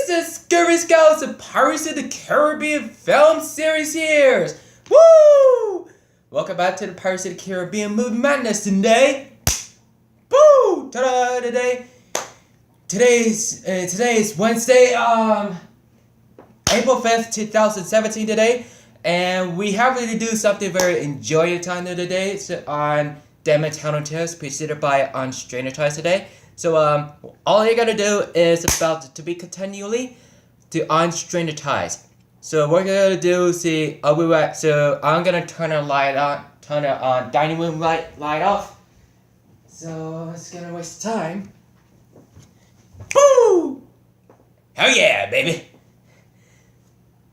It's the Scurvy Scouts of Pirates of the Caribbean film series here. Woo! Welcome back to the Pirates of the Caribbean movie madness today. Woo! Ta-da! Today's Wednesday, April 5th, 2017 today, and we have to do something very enjoyable time of the day. So on Damn It Tales, presented by On Stranger Ties today. So all you gotta do is about to be continually to On Stranger Ties. So what we're gonna do, I'll be right. So I'm gonna turn the light on, turn the dining room light off. So it's gonna waste time. Boo! Hell yeah, baby!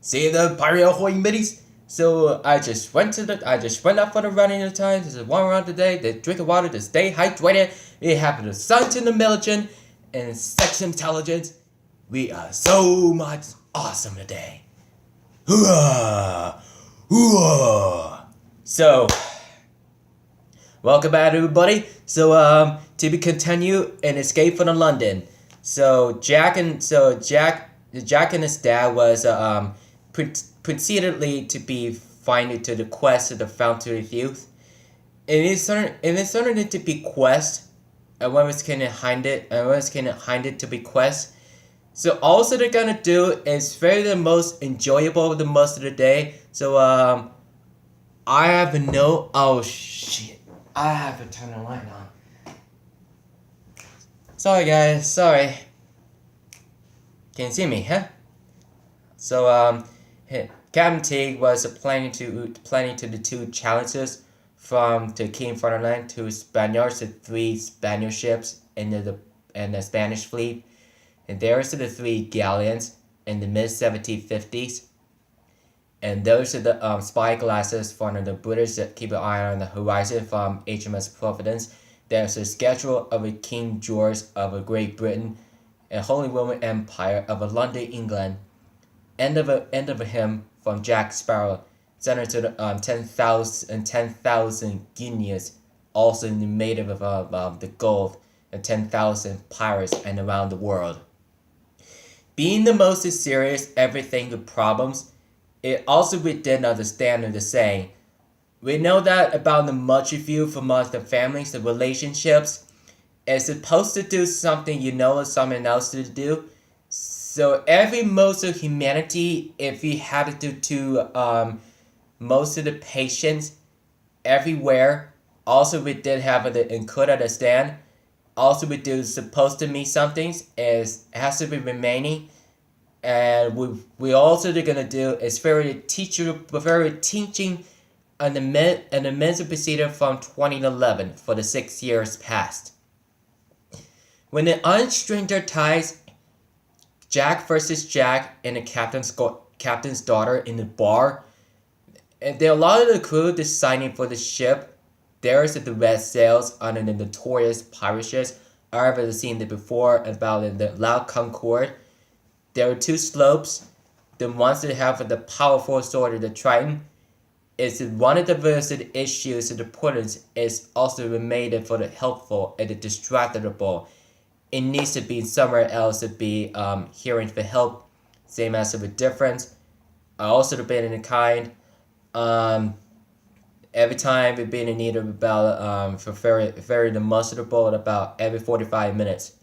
See the pirate ahoy middies? So I just went up for the running time. This is one round today. They drink the water to stay hydrated. We have the science and the military and sex intelligence. We are so much awesome today. Hooah! Hooah! So welcome back everybody. So to be continued and escape from London. So Jack and his dad was precededly to be finding to the quest of the Fountain of Youth. It is starting to be quest, and when it's kind of behind it to be quest. So also they're gonna do is very the most enjoyable the most of the day. So I have no I have to turn the light on. Sorry guys, sorry. Can you see me, huh? So Captain Teague was planning to the two challenges from the King Ferdinand to Spaniards, the three Spanish ships in the Spanish fleet, and there's the three galleons in the mid 1750s, and those are the spy glasses from the British that keep an eye on the horizon from HMS Providence. There's a schedule of a King George of Great Britain, and Holy Roman Empire of London, England. End of him from Jack Sparrow, sent to the 10,000 guineas, also made of the gold, and 10,000 pirates and around the world. Being the most serious everything with problems, it also we did understand the saying. We know that about the much view from amongst the families, the relationships, is supposed to do something you know or someone else to do. So every most of humanity, if we have to do most of the patients everywhere, also we did have it and could understand. Also we do supposed to mean something is has to be remaining, and we also they're gonna do is very teaching on the men's procedure from 2011 for the 6 years past. When the Unstranger Ties, Jack versus Jack and the captain's daughter in the bar. And there are a lot of the crew designing for the ship. There is the red sails on the notorious pirate ships. I've ever seen it before about in the Loud Concord. There are two slopes. The ones that have the powerful sword of the Trident is one of the versatile issues of the importance is also made for the helpful and the distractible. It needs to be somewhere else to be hearing for help, same as of a difference. Also the been in a kind. Every time we've been in need of about for very demonstrable about every 45 minutes.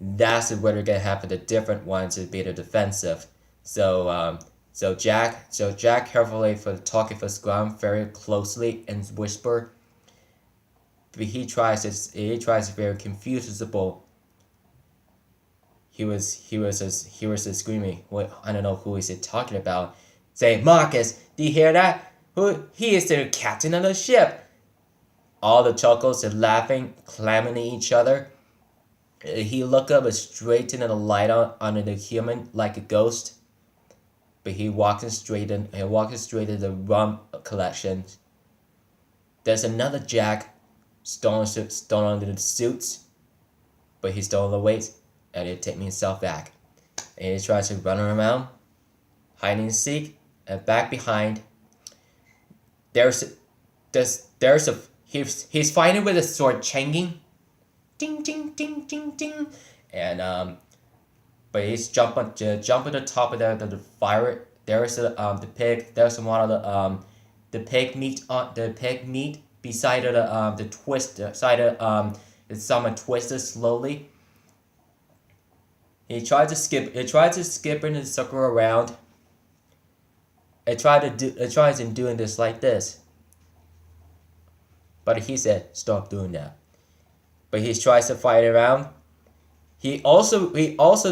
That's where they're gonna have the different ones to be the defensive. So Jack carefully for talking for scrum very closely and whisper. But he tries very confusable. He was screaming. What, I don't know who is it talking about. Say, Marcus, do you hear that? He is the captain of the ship. All the chuckles and laughing, clamoring at each other. He looked up and straight into the light on the human like a ghost. But he walked straight to the rum collection. There's another Jack, stone under the suits, but he's still on the weight. And he'll take himself back. And he tries to run around, hiding and seek, and back behind. He's fighting with a sword changing. Ding ding ding ding ding. And but he's jump on the top of the fire. There's the pig. There's one of the pig meat beside the twist side someone twisted slowly. He tried to skip in the circle around. It tries in doing this like this. But he said, stop doing that. But he tries to fight around. He also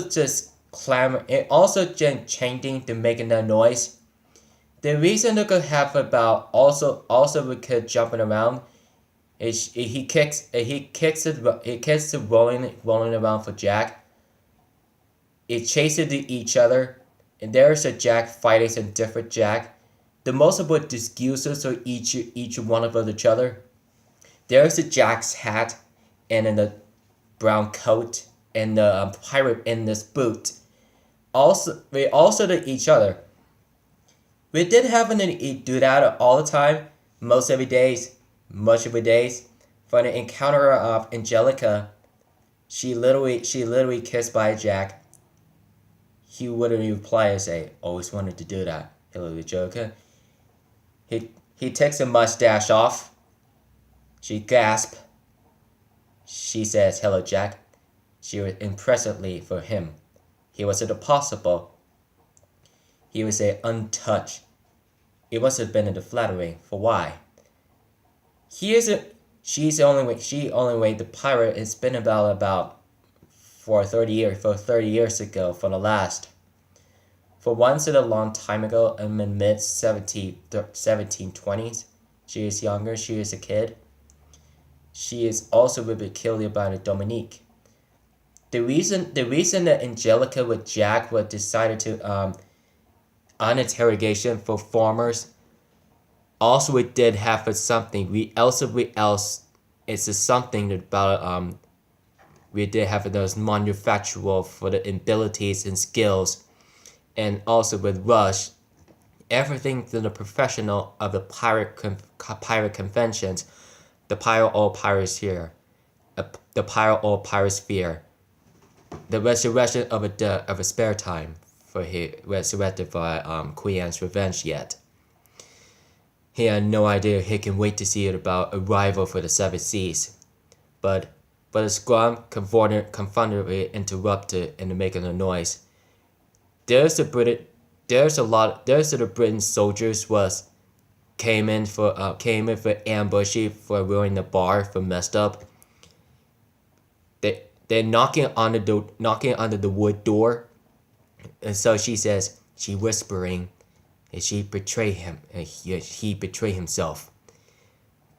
just clamor, and also just chanting to making that noise. The reason they could have about also because jumping around is he kicks it rolling around for Jack. It chases each other, and there's a Jack fighting a different Jack. The most of what excuses are each one of each other. There's a Jack's hat, and then the brown coat, and the pirate in this boot. We also to each other. We did happen to do that all the time, much every days. For the encounter of Angelica, she literally kissed by Jack. He wouldn't reply and say, always wanted to do that. Hello, Joker. He takes the mustache off. She gasped. She says, hello, Jack. She was impressively for him. He was impossible. He would say untouched. It must have been the flattering. For why? She only way the pirate has been about for 30 years ago for the last. For once in a long time ago in the mid 1720s, she is younger, she is a kid. She is also really killed by Dominique. The reason that Angelica with Jack would decided to on interrogation for farmers, also it did have something. It's something about we did have those manufacturer for the abilities and skills, and also with Rush, everything to the professional of the pirate conventions, the pirate all pirates here, the pirate all pirates fear. The resurrection of a spare time for he resurrected for Queen Anne's revenge yet. He had no idea he can wait to see it about arrival for the Seven Seas, but the scrum confundedly interrupted into making a noise. There's the Britain soldiers came in for ambushing for ruining the bar for messed up. They're knocking on the wood door, and so she says, she whispering, and she betrayed him, and he betrayed himself.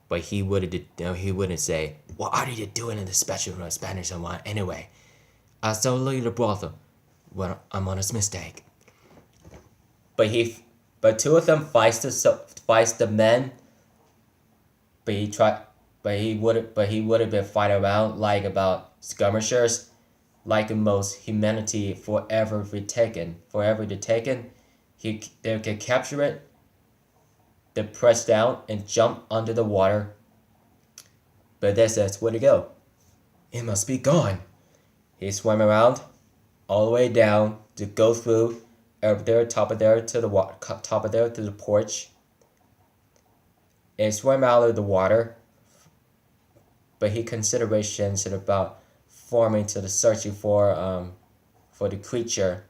But he wouldn't say, what are you doing in the special Spanish one anyway? I saw the brother. Well, I'm on his mistake. But two of them fights the men. But he would have been fighting around like about skirmishers, like the most humanity forever to taken. They can capture it, they press down and jump under the water. But that says where to go. It must be gone. He swam around, all the way down to go through up there, top of there to the porch. And swam out of the water. But he considerations about forming to the searching for the creature.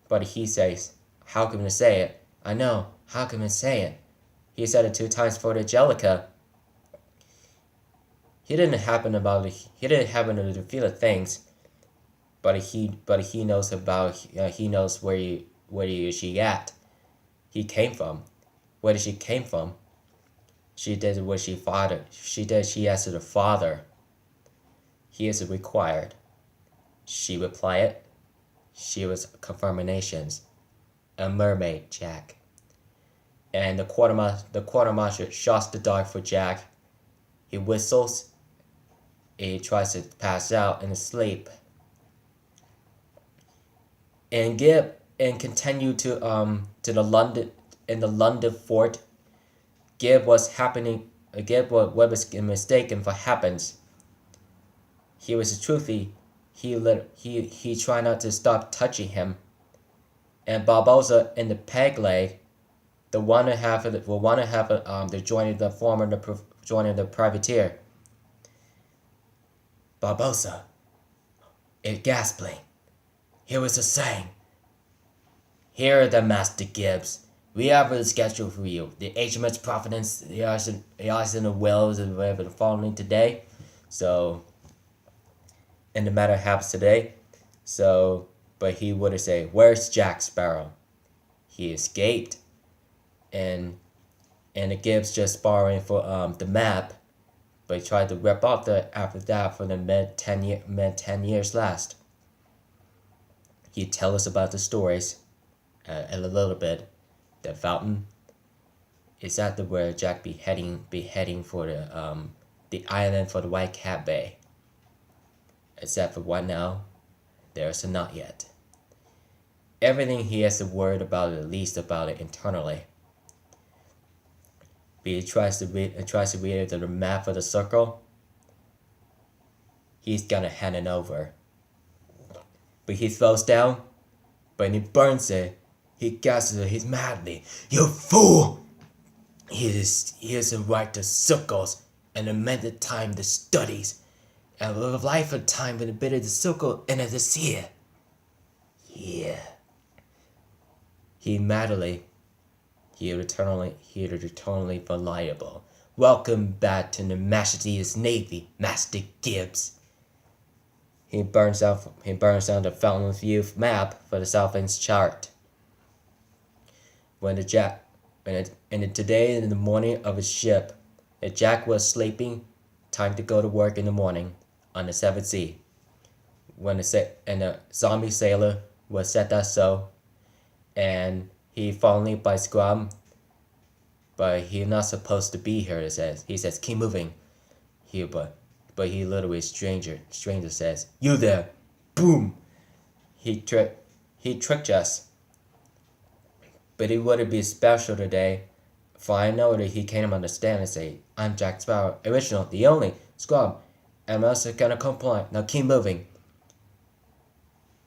But he says, how can I say it? I know, how can I say it? He said it 2 times for the Angelica. He didn't happen to feel the things, but he knows about he knows where she at. He came from. Where did she came from? She did what she asked the father. He is required. She replied. She was confirmations. A mermaid, Jack. And the quartermaster shots the dog for Jack. He whistles. He tries to pass out in his sleep. And continue to the London fort. What was mistaken for happens. He was truthfully he tried not to stop touching him. And Barbosa and the peg leg, the one and a half of the joining the privateer. Barbosa, it gasping. Here was a saying. Here, the Master Gibbs. We have a schedule for you. The HMS Providence, the Arsenal of Wells, and whatever the following today. So, and the matter happens today. So, but he would say, "Where's Jack Sparrow?" He escaped, and the Gibbs just borrowing for the map, but he tried to rip off after that for the mid 10 years last. He tell us about the stories, a little bit. The fountain is that where Jack be heading for the island for the White Cat Bay. Except for what now? There's a not yet. Everything he has to worry about, at least about it internally. But he tries to read the map of the circle. He's gonna hand it over. But he throws down, but he burns it. He gasps it, he's madly, "You fool! He has a right to circles and amended time to studies, and a life of time with a bit of the circle and of the sea." Yeah. He eternally reliable. Welcome back to the Majesty's Navy, Master Gibbs. He burns down the Fountain of Youth map for the Southland's chart. Today in the morning of his ship, Jack was sleeping, time to go to work in the morning on the 7th sea. The zombie sailor was said that so, and he finally by scrum, but he's not supposed to be here. He says keep moving, but he literally stranger says, "You there!" Boom. He tricked us. But it wouldn't be special today, for I know that he can't understand and say, "I'm Jack Sparrow, original, the only, scrub, and I'm also gonna comply. Now keep moving."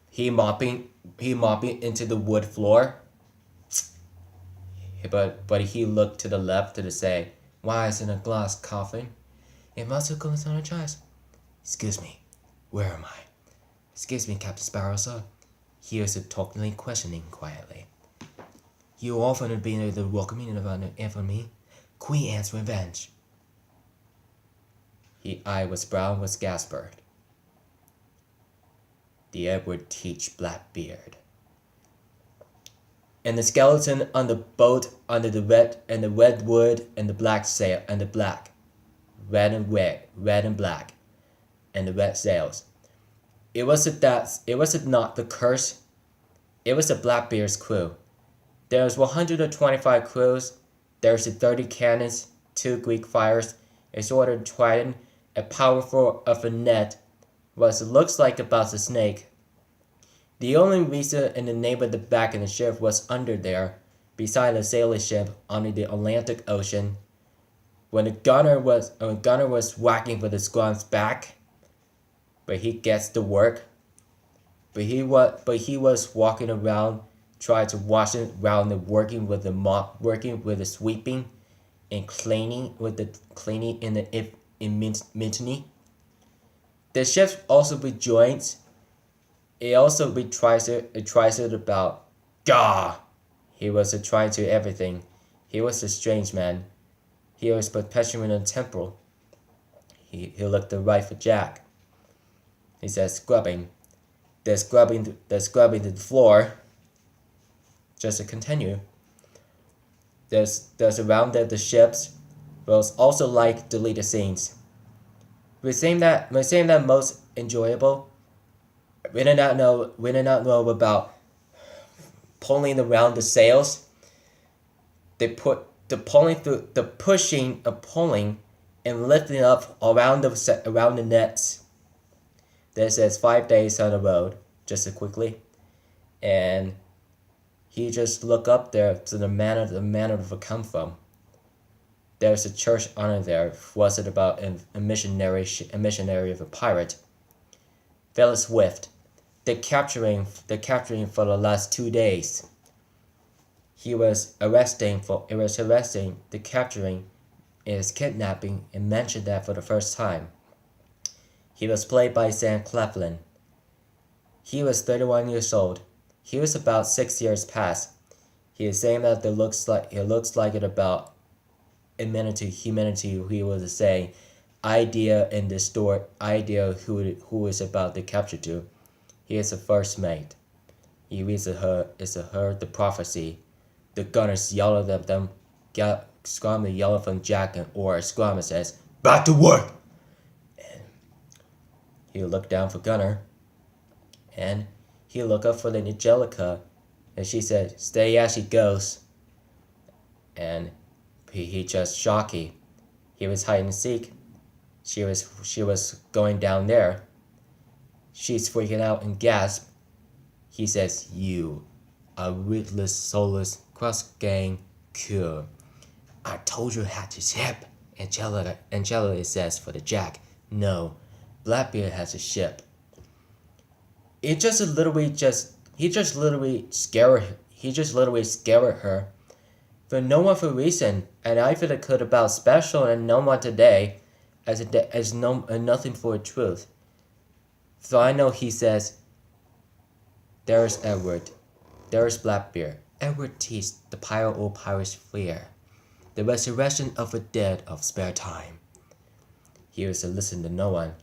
He mopping into the wood floor. But he looked to the left to say, "Why is in a glass coffin? It must have gone on a chest." "Excuse me, where am I?" "Excuse me, Captain Sparrow, sir." He was talkingly questioning quietly. "You often have been the welcoming of an infamy. Queen Anne's revenge." His eye was brown with Gasper. The Edward Teach Blackbeard. And the skeleton on the boat under the red wood and the black sail and the black, red and black, and the red sails. It wasn't not the curse. It was the Blackbeard's crew. There was 125 crews. There's 30 cannons, 2 Greek fires, a sort of trident, a powerful of a net, what looks like about a snake. The only reason in the name of the back of the ship was under there, beside the sailing ship under the Atlantic Ocean, when the gunner was whacking for the scrum's back. But he gets to work. But he was walking around, trying to wash it around and working with the mop, working with the sweeping, and cleaning in Mutiny. The ship also be joints. It also be tries it about. Gah! He was trying to everything. He was a strange man. He was perpetually in temporal. He looked right for Jack. He said, "Scrubbing. They're scrubbing the floor." Just to continue. There's around the ships, but it's also like deleted scenes. We're saying that most enjoyable. We did not know about pulling around the sails. They put the pulling through the pushing of pulling and lifting up around the nets. That says 5 days on the road, just quickly, and he just looked up there to the manor of it come from. There's a church honor there. Was it about a missionary of a pirate? Very swift. The capturing for the last 2 days. He was arresting the capturing is kidnapping and mentioned that for the first time. He was played by Sam Claflin. He was 31 years old. He was about 6 years past. He is saying that it looks like it about humanity. He was saying idea in the story, idea who is about the capture to. He is the first mate. He reads the prophecy. The gunners yell at them, Scrum yell from Jack and or Scrum says, "Back to work!" And he looked down for Gunner, and he looked up for the Angelica, and she said, "Stay as she goes." And he just shocky. He was hide and seek. She was going down there. She's freaking out and gasp. He says, "You, a ruthless, soulless cross-gang cure. I told you how to ship." Angela says for the Jack, "No, Blackbeard has a ship." He just literally scared her for no one for reason, and I feel it could about special and no one today as nothing for the truth. So I know he says, "There's Edward, there's Blackbeard. Edward teased the old pirate's fear, the resurrection of the dead of spare time." He used to listen to no one.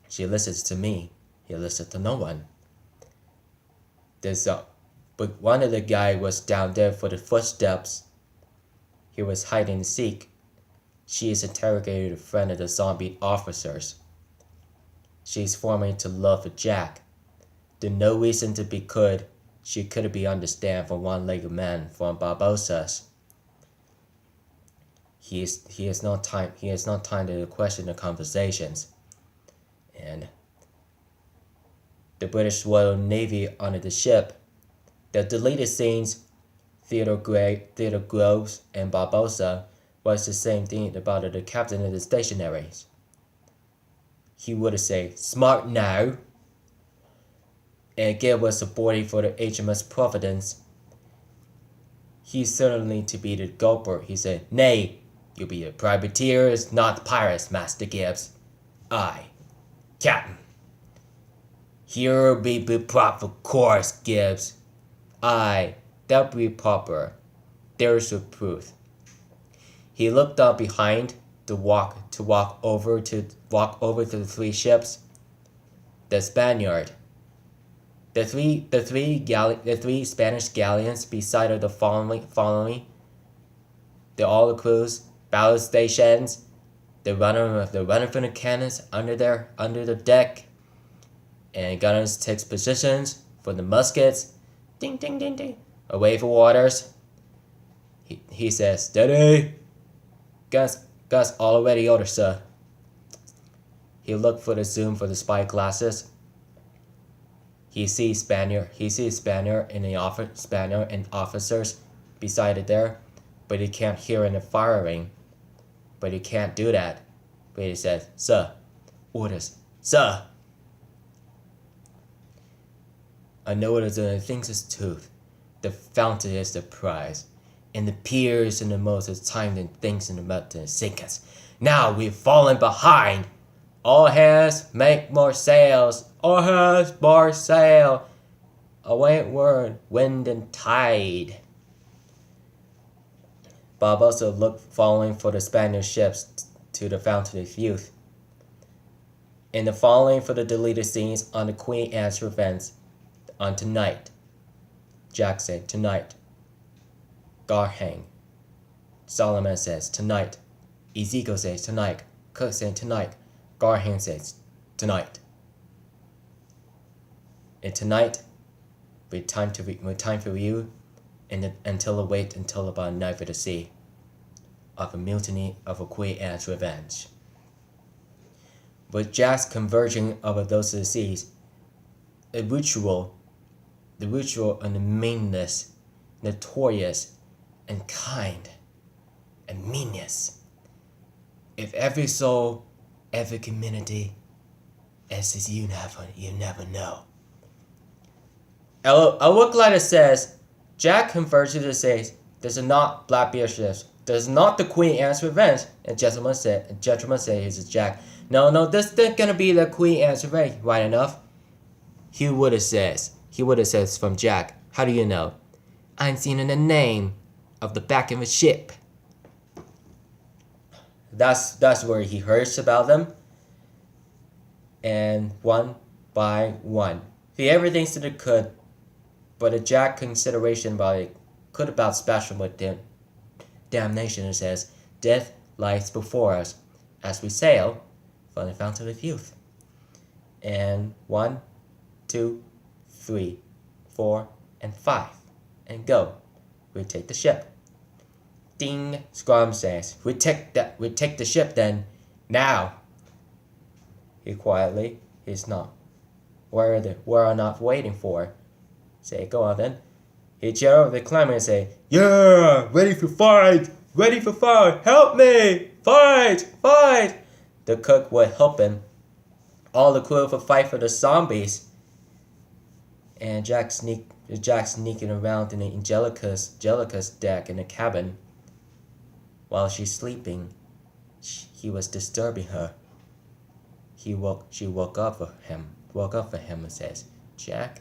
She listens to me. He listens to no one. But one of the guy was down there for the footsteps. He was hide and seek. She is interrogated a friend of the zombie officers. She is forming to love for Jack. There's no reason to be could. She couldn't be understand from one-legged man from Barbossa's. He has no time to question the conversations. And the British Royal Navy under the ship. The deleted scenes, Theodore Groves, and Barbossa was the same thing about the captain of the stationaries. He would say, "Smart now," and Gil was supporting for the HMS Providence. He's certainly to be the gulper. He said, "Nay, you'll be a privateers, not pirates, Master Gibbs." "Aye, Captain." "Here'll be proper course, Gibbs." "Aye, that'll be proper. There's your proof." He looked up behind to walk over to the three ships. The Spaniard. The three Spanish galleons beside of the following. All the crews, battle stations, the runner from the cannons under the deck, and gunners takes positions for the muskets. Ding ding ding ding. Away for waters. He says, "Steady." Guns already ordered, sir. He looked for the zoom for the spy glasses. He sees Spaniard and officers beside it there, but he can't hear any firing. But he can't do that. But he says, "Sir, orders, sir." I know it is the things is tooth. The fountain is the prize. And the piers and the most is time than things in the mud to sink us. Now we've fallen behind. All hands make more sails. All hands bar sail. Away word, wind and tide. Bob also looked following for the Spanish ships to the Fountain of Youth. In the following for the deleted scenes on the Queen Anne's Revenge on tonight. Jack said, "Tonight." Garhang. Solomon says, "Tonight." Ezekiel says, "Tonight." Cook says, "Tonight." Garhang says, "Tonight." And tonight, with time for you, and wait until about night for the sea, of a mutiny of a Queen Anne's Revenge. With Jack's converging of those of the seas, the ritual and the meanness, notorious and kind and meanness. If every soul, every community, And says, you never know. A look letter says, Jack converts to says, "Does not Blackbeard says, does not the Queen answer revenge?" And gentleman says, "He's Jack. No, this is gonna be the Queen answer revenge, right enough." He would have says from Jack, "How do you know?" "I'm seeing in the name of the back of a ship." That's where he hears about them. And one by one, he everything to the could, but a Jack consideration about it could about special with damnation. It says, "Death lies before us as we sail from the fountain of youth." And 1, 2, 3, 4, and 5, and go. We take the ship. Ding! Scrum says, "We take the ship then, now." He quietly, he's not. We're not waiting for. Say, "Go on then." He cheer up the climber and say, "Yeah, ready for fight, help me, fight." The cook would help him. All the crew would fight for the zombies. And Jack sneaking around in Angelica's deck in the cabin. While she's sleeping, he was disturbing her. She woke up for him and says, "Jack,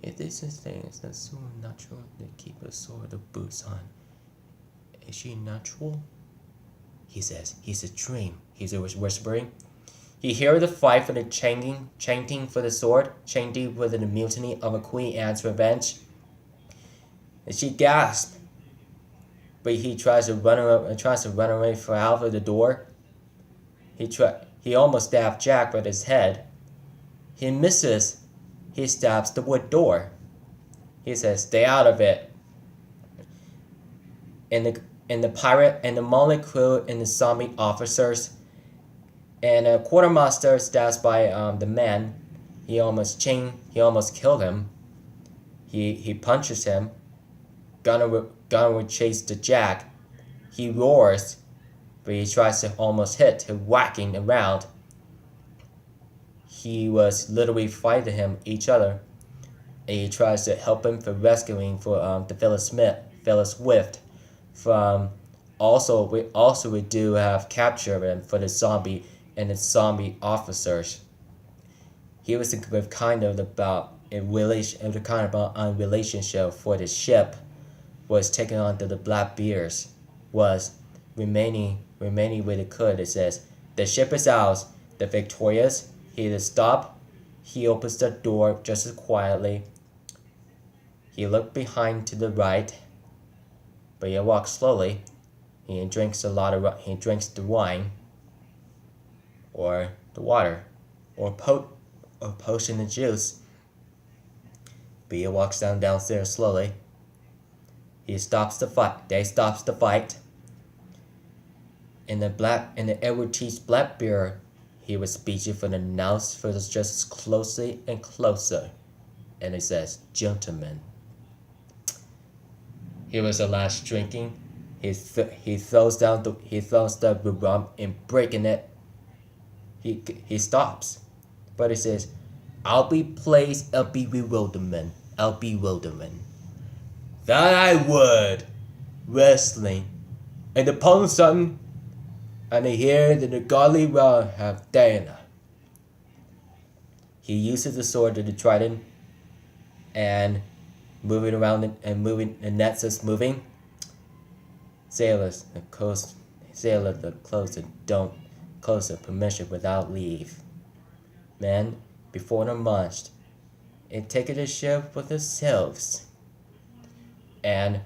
if this thing is not so natural to keep a sword of boots on, is she natural?" He says, "He's a dream." He's always whispering. He hears the fight for the chanting for the sword, chanting for the mutiny of a Queen Anne's revenge. And she gasps. But he tries to run away for out of the door. He almost stabs Jack with his head. He misses. He stabs the wood door. He says, "Stay out of it." And the pirate and the molly crew and the zombie officers and a quartermaster stabs by the man. He almost killed him. He punches him. Gunner would chase the Jack. He roars, but he tries to almost hit him, whacking around. He was literally fighting him each other, and he tries to help him for rescuing for the Phyllis Swift from. We do have captured him for the zombie and the zombie officers. He was kind of about a relationship for the ship. Was taken on to the Blackbeards, was remaining where they could. It says, "The ship is ours, the victorious." He is stop. He opens the door just as quietly. He looked behind to the right, but he walks slowly. He drinks the wine, or the water, or potion the juice. But he walks downstairs slowly. He stops the fight. They stops the fight. In the Edward T. Blackbeard, he was speaking for the announce for just closely and closer, and he says, "Gentlemen." He was the last drinking. He throws the rum and breaking it. He stops, but he says, "I'll be pleased. I'll be bewilderment. That I would." Wrestling. And the palm sun, and they hear that the godly well have Diana. He uses the sword to the Trident, and moving around and moving, the nets is moving. Sailors, close the permission without leave. Men, before the marched, and taking the ship with themselves. And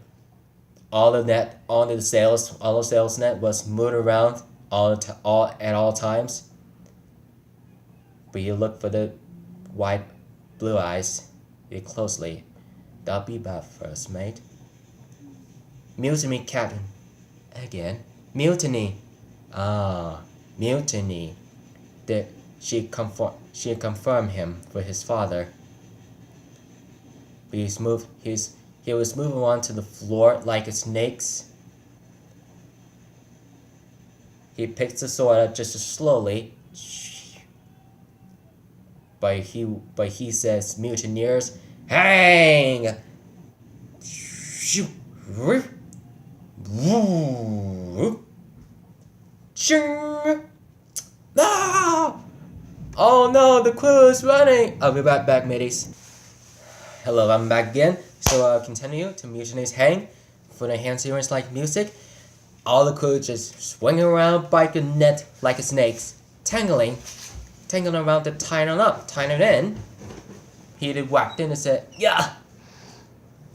all the sails net was moved around at all times. But you look for the white blue eyes closely. "That'll be bad first, mate." "Mutiny, Captain." Again, "Mutiny." Mutiny. She confirmed him for his father. But he was moving on to the floor like a snake. He picks the sword up just slowly. but he says, mutineers, hang! Ah! Oh no, the crew is running! I'll be right back, mateys. Hello, I'm back again. So continue to mutiny's hang. For the hand series like music, all the crew just swinging around by the net like a snakes, tangling around to tying it in. He did whacked in and said, yeah!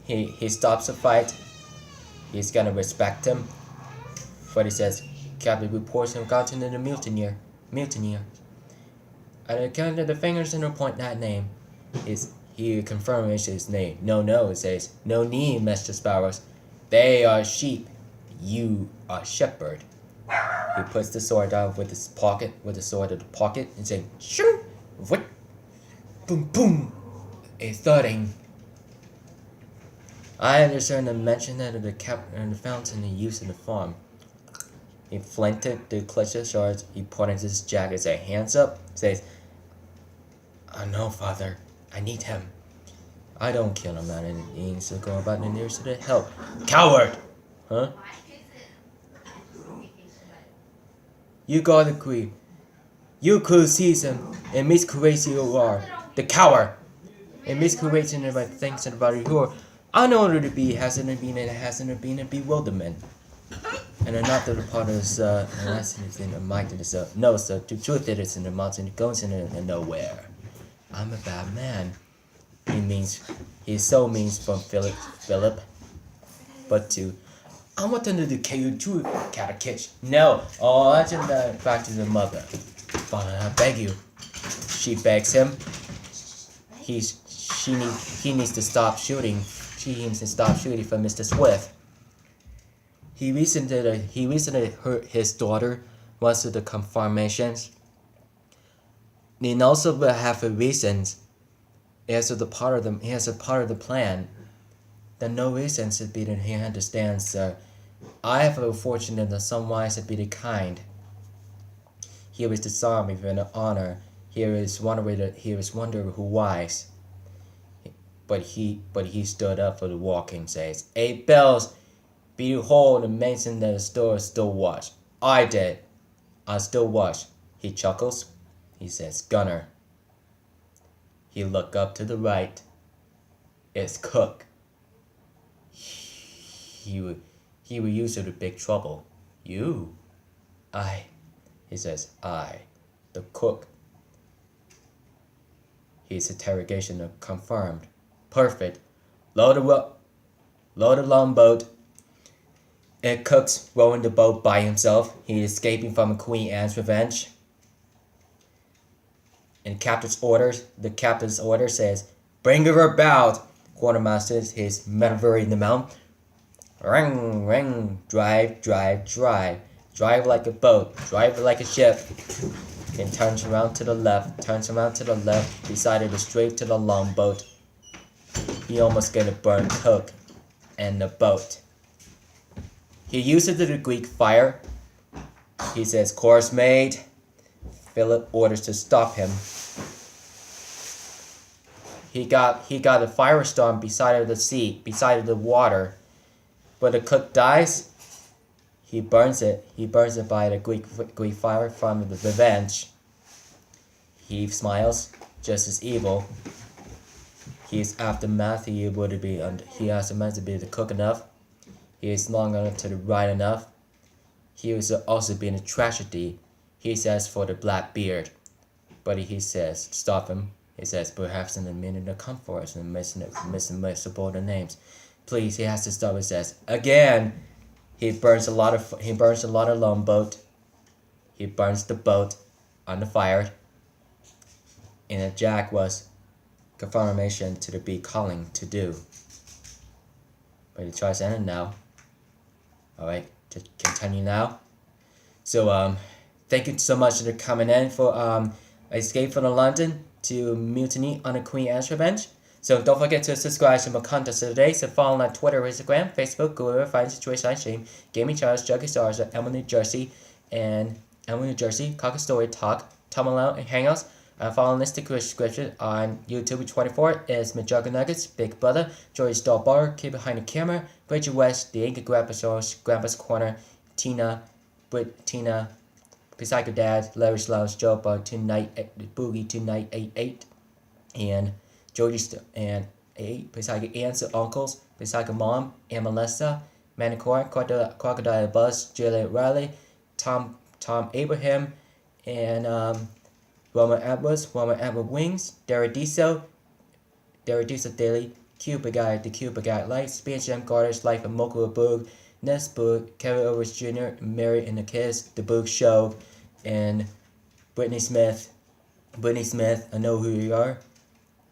He stops the fight. He's gonna respect him. But he says, Captain reports him gotten in the mutineer. And I counted the fingers and point that name. He confirms his name. No, it says, no need, Mr. Sparrows. They are sheep. You are shepherd. He puts the sword down with the sword in the pocket, and saying, shoo! What? Boom, boom! A thudding. I understand the mention of the captain and the fountain in use in the farm. He flanked the clutch of shards. He pointed his jacket, say, hands up, says, I know, father. I need him. I don't kill him, man. He needs to go about the nearest to help. Coward! Huh? You gotta agree. You could seize him and miscreate you are. The coward! And miscreating about things about you are unordered to be hasn't been a bewilderment. And another part is unless it's in the mind of the no, sir, the truth it is in the mountain, it goes in nowhere. I'm a bad man. He so means from Philip. But I want them to kill you too, catechist. No, I should back to the mother. Father, I beg you. She begs him. He needs to stop shooting. She needs to stop shooting for Mr. Swift. He recently hurt his daughter once of the confirmations. And also will have a reasons. He has a part of the plan. There are no reasons to be that he understands, sir. I have a fortune that some wise to be the kind. Here is disarmed with an honor. Here is wonder who wise. But he stood up for the walking, says, 8 bells, behold the mason that the store still watch. I did. I still watch. He chuckles. He says, Gunner. He look up to the right. It's Cook. He will use you to big trouble. You? I. He says, I. The cook. His interrogation confirmed. Perfect. Load the longboat. And Cook's rowing the boat by himself. He is escaping from Queen Anne's revenge. And the captain's order says, bring her about. Quartermaster his maneuver in the mount. Ring, ring, drive. Drive like a boat, drive like a ship. Then turns around to the left, decided to straight to the longboat. He almost gonna burn Cook and the boat. He uses the Greek fire. He says, course made. Philip orders to stop him. He got a firestorm beside the water. But the cook dies. He burns it by the Greek fire from the revenge. He smiles, just as evil. He's aftermath. He has the man to be the cook enough. He is long enough to the right enough. He was also being a tragedy. He says for the black beard, but he says stop him. He says perhaps in a minute to come for us and missing the names. Please, he has to stop. He says again. He burns a lot of longboat. He burns the boat on the fire. And a jack was confirmation to the bee calling to do. But he tries to end it now. Alright, to continue now. So thank you so much for coming in for Escape from London to Mutiny on the Queen Anne's Revenge. So don't forget to subscribe to my content today. So follow on Twitter, Instagram, Facebook, Google, Find Situation I Stream, Gaming Charles, Juggy Stars, Elma, New Jersey, Cocker Story Talk, Tom Alone, and Hangouts. Following this description on YouTube 24 is McJuggernuggets, Big Brother, Joey Starbar, Kid Behind the Camera, Bridget West, The Angry Grandpa Shows, Grandpa's Corner, Tina, Tina, Psycho Dad, Larry Slouch, Joe Bug, Tonight, Boogie, Tonight, 8, and Jody and 8, Psycho Aunts and Uncles, Psycho Mom, and Melissa, Manicore, Crocodile Buzz, Juliet Riley, Tom Abraham, and Roman Edwards, Wings, Derek Diesel Daily, Cuba Guy, The Cuba Guy Light, Space Jam Garters, Life of Mocha Boog, Ness Boog, Kevin Owens Jr., Mary and the Kids, The Boog Show, and Brittany Smith, I know who you are.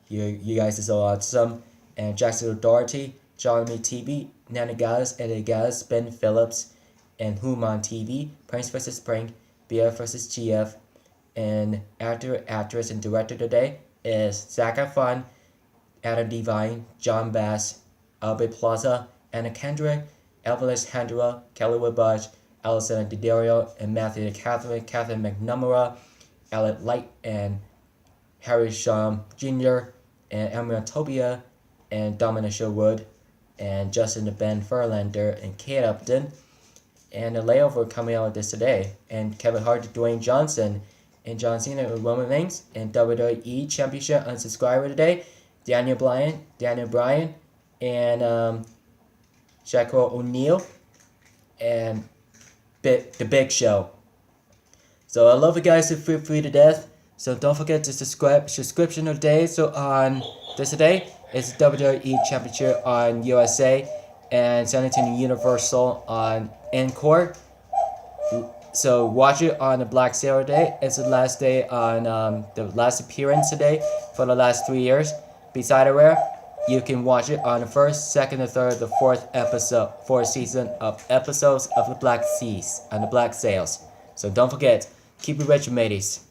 You guys are so awesome. And Jackson Doherty, Johnny TV, Nana Gallus, Eddie Gallus, Ben Phillips, and Human TV, Prince vs. Prank, BF vs. GF, and actor, actress, and director today is Zac Efron, Adam Devine, John Bass, Albert Plaza, Anna Kendrick, Elvis Hendra, Kelly Woodbush, Alison Daddario, and Matthew Catherine McNamara, Alec Light, and Harry Shum Jr., and Emma Tobia, and Dominic Sherwood, and Justin Ben Furlander, and Kate Upton, and the layover coming out with this today, and Kevin Hart, Dwayne Johnson, and John Cena with Roman Reigns, and WWE Championship unsubscriber today, Daniel Bryan, and Shaquille O'Neal, and The Big Show. So I love you guys to feel free to death. So don't forget to subscription today. So on this today is WWE Championship on USA and San Antonio Universal on Encore. So watch it on the Black Saturday. It's the last day on the last appearance today for the last 3 years. Besides where you can watch it on the first, second, the third, the fourth season of episodes of the Black Seas and the Black Sails. So don't forget, keep it rich, mateys.